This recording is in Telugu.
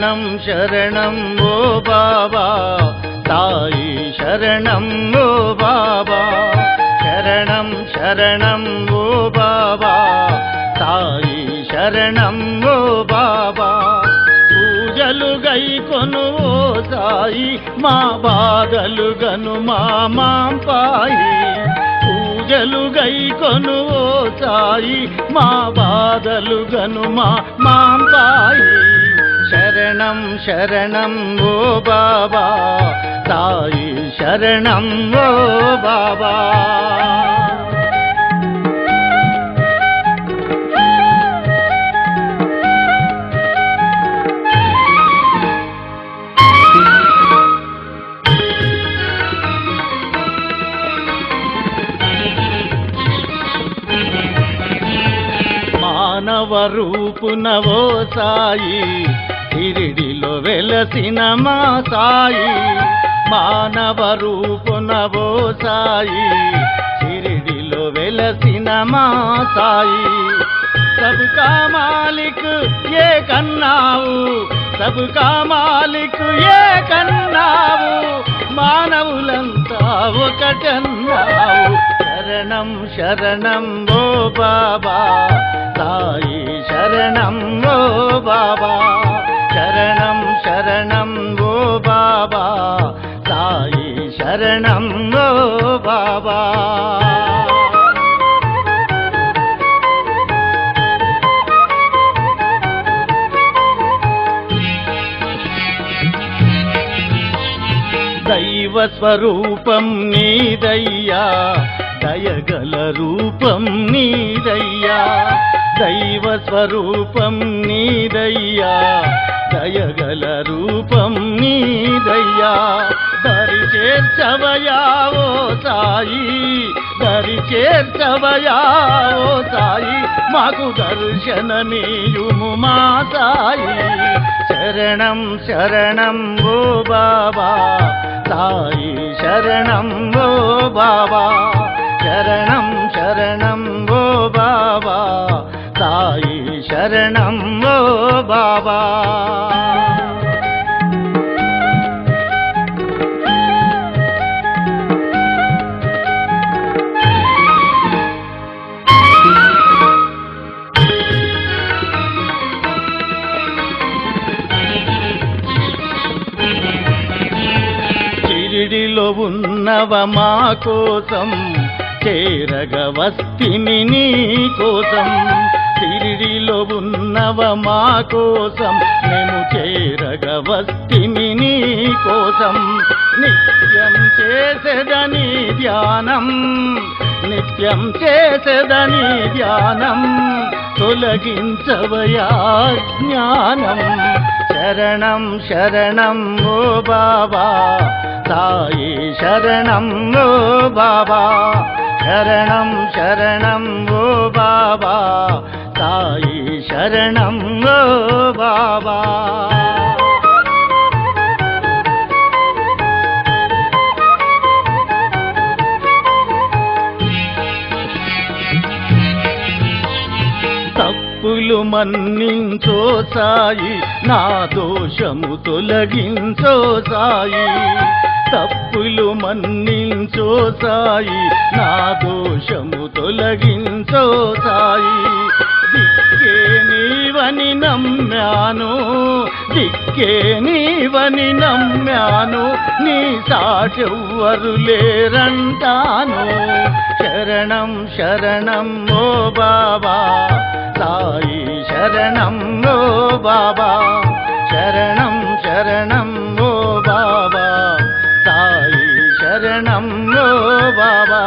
శరణం శరణం ఓ బాబా సాయి శరణం ఓ బాబా శరణం శరణం ఓ బాబా సాయి శరణం ఓ బాబా పూజలు గైకొను ఓ సాయి మా బాధలు గను మాంపాయి పూజలు గైకొను ఓ సాయి మా బాధలు గను మాంపాయి శరణం శరణం ఓ బాబా సాయి శరణం ఓ బాబా మానవ రూపున ఓ సాయి షిరిడిలో వెలసిన మా సాయి మానవ రూపున ఓ సాయి షిరిడిలో వెలసిన మా సాయి సబ్కా మాలిక్ ఏ కన్నావు సబ్కా మాలిక్ ఏ కన్నావు మానవులంతా ఒకటన్నావు శరణం శరణం ఓ బాబా సాయి శరణం ఓ బాబా శరణం శరణం ఓ బాబా సాయి శరణం ఓ బాబా దైవ స్వరూపం నీదయ్యా దయగల రూపం నీదయ్యా దైవ స్వరూపం నీదయ్యా దయగల రూపం నీదయ్యా దరి చేర్చవయా ఓ సాయి దరి చేర్చవయా ఓ సాయి మాకు దర్శనమీయుము మా సాయి శరణం శరణం ఓ బాబా సాయి శరణం ఓ బాబా శరణం శరణం ఓ బాబా సాయి శరణం ఓ బాబా షిరిడిలో ఉన్నవ మా కోసం చేరగ వస్తిని నీ కోసం షిరిడిలో ఉన్నవ మా కోసం మేము చేరగ వస్తిని నీ కోసం నిత్యం చేసేదని ధ్యానం నిత్యం చేసేదని ధ్యానం తొలగించవయా జ్ఞానం శరణం శరణం ఓ బాబా సాయి శరణం ఓ బాబా శరణం శరణం ఓ బాబా సాయి శరణం ఓ బాబా తప్పులు మన్నించో సాయి నా దోషము తొలగించో సాయి తప్పులు మన్నించో సాయి నా దోషము తొలగించో సాయి దిక్కే నీవని నమ్మాను దిక్కే నీవని నమ్మాను నీ సాటెవ్వరు లేరంటాను శరణం శరణం ఓ బాబా సాయి శరణం ఓ బాబా శరణం శరణం ఓ బాబా సాయి శరణం ఓ బాబా